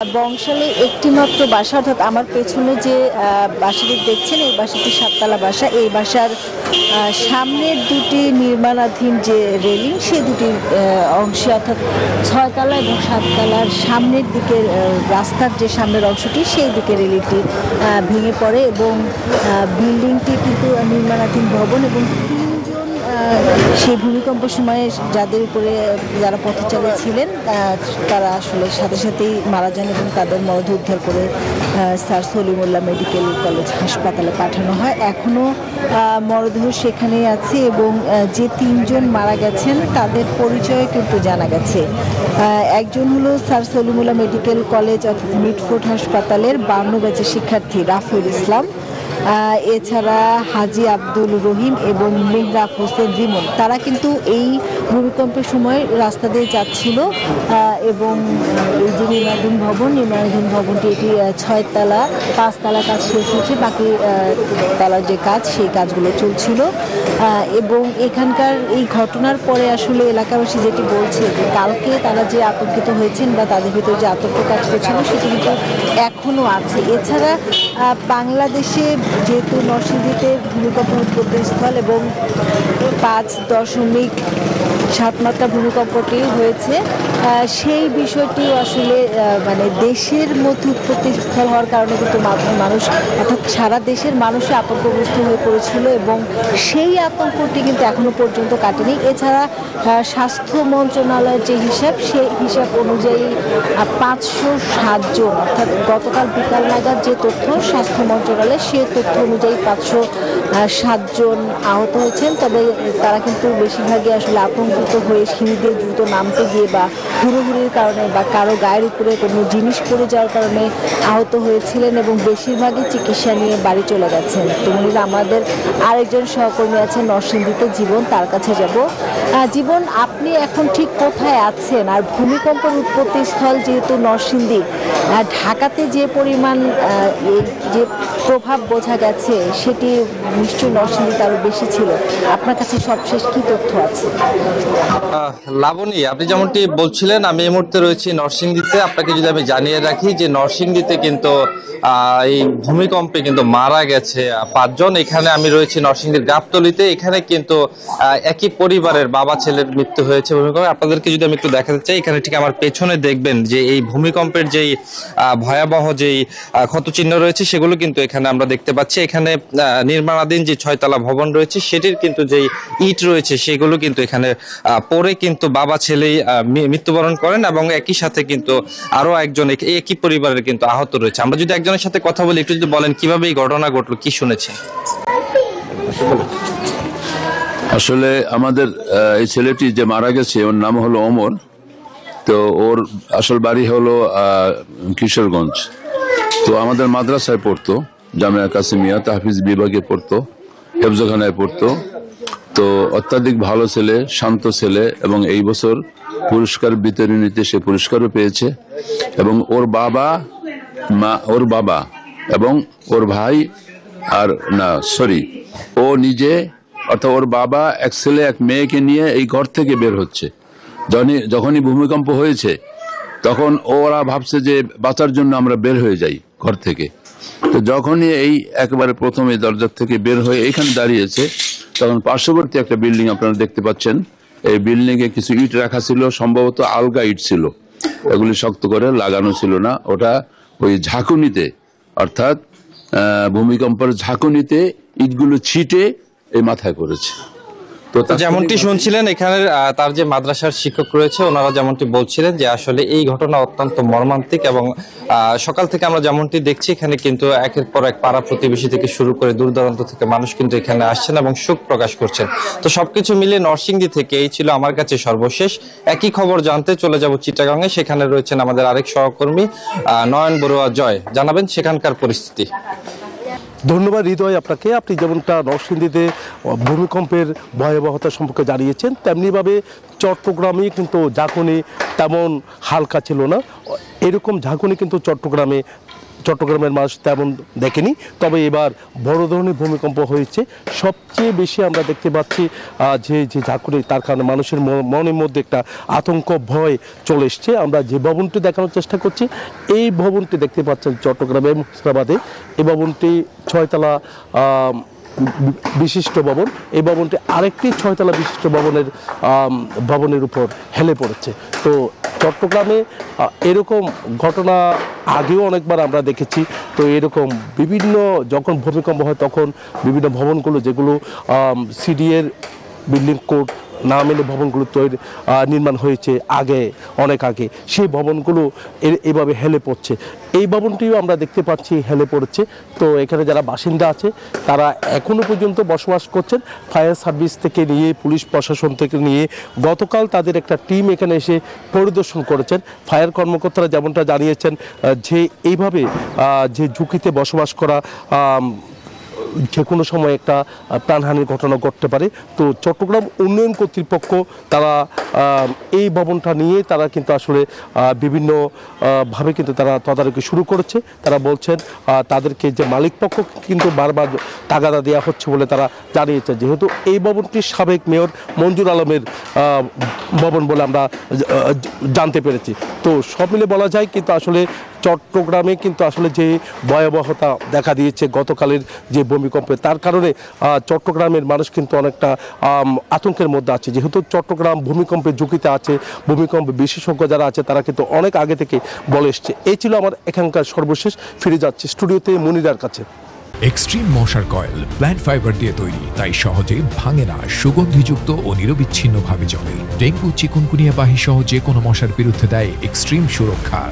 বংশালে একটি মাত্র বাসা, অর্থাৎ আমার পেছনে যে বাসাটি দেখছেন এই বাসাটি সাততলা বাসা। এই বাসার সামনের দুটি নির্মাণাধীন যে রেলিং, সেই দুটি অংশে অর্থাৎ 6তলা এবং 7তলার সামনের দিকের রাস্তার যে সামনের অংশটি সেই দিকে রেলিংটি ভেঙে পড়ে এবং বিল্ডিংটি কিন্তু নির্মাণাধীন ভবন এবং সেই ভূমিকম্প সময়ে যাদের উপরে যারা পথচারী ছিলেন তারা আসলে সাথে সাথেই মারা যান এবং তাদের মরদেহ উদ্ধার করে স্যার সলিমুল্লাহ মেডিকেল কলেজ হাসপাতালে পাঠানো হয়। এখনও মরদেহ সেখানেই আছে এবং যে 3 জন মারা গেছেন তাদের পরিচয় কিন্তু জানা গেছে। একজন হলো স্যার সলিমুল্লাহ মেডিকেল কলেজ অর্থাৎ মিটফোর্ড হাসপাতালের 52 ব্যাচের শিক্ষার্থী রাফিউল ইসলাম, এছাড়া হাজি আব্দুল রহিম এবং মেহরাব হোসেন রিমন। তারা কিন্তু এই ভূমিকম্পের সময় রাস্তা দিয়ে যাচ্ছিল এবং এই যে নির্মাণাধীন ভবনটি এটি 6তলা, 5তলা কাজ শেষ হচ্ছে, বাকি তলার যে কাজ সেই কাজগুলো চলছিল। এবং এখানকার এই ঘটনার পরে আসলে এলাকাবাসী যেটি বলছে যে কালকে তারা যে আতঙ্কিত হয়েছেন বা তাদের ভিতরে যে আতঙ্ক কাজ করছিল সেটি কিন্তু এখনও আছে। এছাড়া বাংলাদেশে যেহেতু নরসিংদীতে ভূমিকম্প উৎপত্তিস্থল এবং 5.7 মাত্রা ভূমিকম্পটি হয়েছে, সেই বিষয়টিও আসলে মানে দেশের মধ্যে উৎপত্তিস্থল হওয়ার কারণে কিন্তু মানুষ অর্থাৎ সারা দেশের মানুষই আতঙ্কগ্রস্ত হয়ে পড়েছিল এবং সেই আতঙ্কটি কিন্তু এখনো পর্যন্ত কাটেনি। এছাড়া স্বাস্থ্য মন্ত্রণালয়ের যে হিসাব, সেই হিসাব অনুযায়ী 507 জন, অর্থাৎ গতকাল বিকাল নাগাদ যে তথ্য স্বাস্থ্য মন্ত্রণালয়, সে তথ্য অনুযায়ী 507 জন আহত হয়েছেন। তবে তারা কিন্তু বেশিরভাগই আসলে আতঙ্কিত হয়ে সিঁড়ি দিয়ে দ্রুত নামতে গিয়ে বা হুড়োহুড়ির কারণে বা কারো গায়ের উপরে কোনো জিনিস পড়ে যাওয়ার কারণে আহত হয়েছিলেন এবং বেশিরভাগই চিকিৎসা নিয়ে বাড়ি চলে গেছেন। তেমনি আমাদের আরেকজন সহকর্মী আছেন নরসিংদীতে, জীবন, তার কাছে যাব। জীবন, আপনি এখন ঠিক কোথায় আছেন? আর ভূমিকম্পের উৎপত্তিস্থল যেহেতু নরসিংদী, ঢাকাতে যে পরিমাণ যে প্রভাব বোঝা গেছে সেটি নিশ্চয়ই নরসিংদীতে আরও বেশি ছিল। আপনার কাছে সবশেষ কি তথ্য আছে? লাবণী, আপনি যেমনটি বলছিলেন, আমি এই মুহূর্তে রয়েছি নরসিংদীতে। আপনাকে যদি আমি জানিয়ে রাখি যে নরসিংদীতে কিন্তু এই ভূমিকম্পে কিন্তু মারা গেছে 5 জন। এখানে আমি রয়েছি নরসিংদীর গাবতলীতে। এখানে কিন্তু একই পরিবারের বাবা ছেলের মৃত্যু হয়েছে ভূমিকম্পে। আপনাদেরকে যদি আমি একটু দেখাতে চাই, এখানে ঠিক আমার পেছনে দেখবেন যে এই ভূমিকম্পের যেই ভয়াবহ যেই ক্ষতচিহ্ন রয়েছে সেগুলো কিন্তু এখানে আমরা দেখতে পাচ্ছি। এখানে নির্মাণাধীন যে 6তলা ভবন রয়েছে সেটির কিন্তু যেই ইট রয়েছে সেগুলো কিন্তু এখানে পরে কিন্তু বাবা ছেলেই মৃত্যুবরণ করেন এবং একই সাথে কিন্তু আরো একজন একই পরিবারের কিন্তু আহত রয়েছে। আমরা যদি একজনের সাথে কথা বলি, একটু যদি বলেন কিভাবে এই ঘটনা ঘটলো, কি শুনেছেন? আসলে আমাদের এই ছেলেটি যে মারা গেছে ওর নাম হলো ওমর। তো ওর আসল বাড়ি হলো কিশোরগঞ্জ। তো আমাদের মাদ্রাসায় পড়তো, জামিয়া কাসিমিয়া তাহফিজ বিভাগে পড়তো, হেফজখানায় পড়তো। তো অত্যাধিক ভালো ছেলে, শান্ত ছেলে এবং এই বছর পুরস্কার বিতরণীতে সে পুরস্কারও পেয়েছে। এবং ওর বাবা এবং ওর ভাই ও নিজে, অর্থাৎ ওর বাবা এক ছেলে এক মেয়েকে নিয়ে এই ঘর থেকে বের হচ্ছে। যখনই ভূমিকম্প হয়েছে তখন ওরা ভাবছে যে বাঁচার জন্য আমরা বের হয়ে যাই ঘর থেকে। তো যখনই এই একেবারে প্রথমে দরজার থেকে বের হয়ে এইখানে দাঁড়িয়েছে, তখন পার্শ্ববর্তী একটা বিল্ডিং আপনারা দেখতে পাচ্ছেন, এই বিল্ডিং এ কিছু ইট রাখা ছিল, সম্ভবত আলগা ইট ছিল, এগুলি শক্ত করে লাগানো ছিল না। ওটা ওই ঝাঁকুনিতে, অর্থাৎ ভূমিকম্পের ঝাঁকুনিতে ইটগুলো ছিটে এই মাথায় করেছে। যেমনটি শুনছিলেন এখানে তার যে মাদ্রাসার শিক্ষক রয়েছে ওনারা যেমনটি বলছিলেন যে আসলে এই ঘটনা অত্যন্ত মর্মান্তিক এবং সকাল থেকে আমরা যেমনটি দেখছি এখানে কিন্তু একের পর এক পাড়া প্রতিবেশী থেকে শুরু করে দূর দূরান্ত থেকে মানুষ কিন্তু এখানে আসছেন এবং শোক প্রকাশ করছেন। তো সবকিছু মিলিয়ে নরসিংদী থেকে এই ছিল আমার কাছে সর্বশেষ। একই খবর জানতে চলে যাব চিটাগাঙে। সেখানে রয়েছেন আমাদের আরেক সহকর্মী নয়ন বড়ুয়া জয়, জানাবেন সেখানকার পরিস্থিতি। ধন্যবাদ হৃদয় আপনাকে। আপনি যেমনটা নরসিংদীতে ভূমিকম্পের ভয়াবহতা সম্পর্কে জানিয়েছেন, তেমনিভাবে চট্টগ্রামে কিন্তু ঝাঁকুনি তেমন হালকা ছিল না। এরকম ঝাঁকুনি কিন্তু চট্টগ্রামে চট্টগ্রামের মানুষ তেমন দেখেনি। তবে এবার বড় ধরনের ভূমিকম্প হয়েছে। সবচেয়ে বেশি আমরা দেখতে পাচ্ছি যে ঝাঁকুনি, তার কারণে মানুষের মনের মধ্যে একটা আতঙ্ক ভয় চলে এসছে। আমরা যে ভবনটি দেখানোর চেষ্টা করছি, এই ভবনটি দেখতে পাচ্ছেন চট্টগ্রামের মুর্শিদাবাদে। এই ভবনটি 6 তলা বিশিষ্ট ভবন। এই ভবনটি আরেকটি 6 তলা বিশিষ্ট ভবনের উপর হেলে পড়েছে। তো চট্টগ্রামে এরকম ঘটনা আগেও অনেকবার আমরা দেখেছি। তো এরকম বিভিন্ন যখন ভূমিকম্প হয় তখন বিভিন্ন ভবনগুলো, যেগুলো সিডিএর বিল্ডিং কোড না মেনে ভবনগুলো নির্মাণ হয়েছে অনেক আগে, সেই ভবনগুলো এভাবে হেলে পড়ছে। এই ভবনটিও আমরা দেখতে পাচ্ছি হেলে পড়েছে। তো এখানে যারা বাসিন্দা আছে তারা এখনো পর্যন্ত বসবাস করছেন। ফায়ার সার্ভিস থেকে নিয়ে, পুলিশ প্রশাসন থেকে নিয়ে গতকাল তাদের একটা টিম এখানে এসে পরিদর্শন করেছেন। ফায়ার কর্মকর্তারা যেমনটা জানিয়েছেন যে এইভাবে যে ঝুঁকিতে বসবাস করা, যে কোনো সময় একটা প্রাণহানির ঘটনা ঘটতে পারে। তো চট্টগ্রাম উন্নয়ন কর্তৃপক্ষ তারা এই ভবনটা নিয়ে তারা কিন্তু আসলে বিভিন্ন ভাবে কিন্তু তারা তদারকি শুরু করেছে। তারা বলছেন তাদেরকে যে মালিকপক্ষ কিন্তু বারবার তাগাদা দেওয়া হচ্ছে বলে তারা জানিয়েছে, যেহেতু এই ভবনটি সাবেক মেয়র মঞ্জুর আলমের ভবন বলে আমরা জানতে পেরেছি। তো সব মিলে বলা যায় কিন্তু আসলে চট্টগ্রামে কিন্তু আসলে যে ভয়াবহতা দেখা দিয়েছে গতকালের যে ভূমিকম্পে, তার কারণে চট্টগ্রামের মানুষ কিন্তু অনেকটা আতঙ্কের মধ্যে আছে। যেহেতু চট্টগ্রাম ভূমিকম্পের ঝুঁকিতে আছে, ভূমিকম্প বিশেষজ্ঞ যারা আছে তারা কিন্তু অনেক আগে থেকে বলে এসছে। এই ছিল আমার এখানকার সর্বশেষ। ফিরে যাচ্ছি স্টুডিওতে মনিরার কাছে। এক্সট্রিম মশার কয়েল প্ল্যান্ট ফাইবার দিয়ে তৈরি, তাই সহজে ভাঙে না, সুগন্ধিযুক্ত ও নিরবিচ্ছিন্নভাবে জ্বলে। ডেঙ্গু, চিকুনগুনিয়া বাহি সহ যে কোনো মশার বিরুদ্ধে দেয় এক্সট্রিম সুরক্ষা।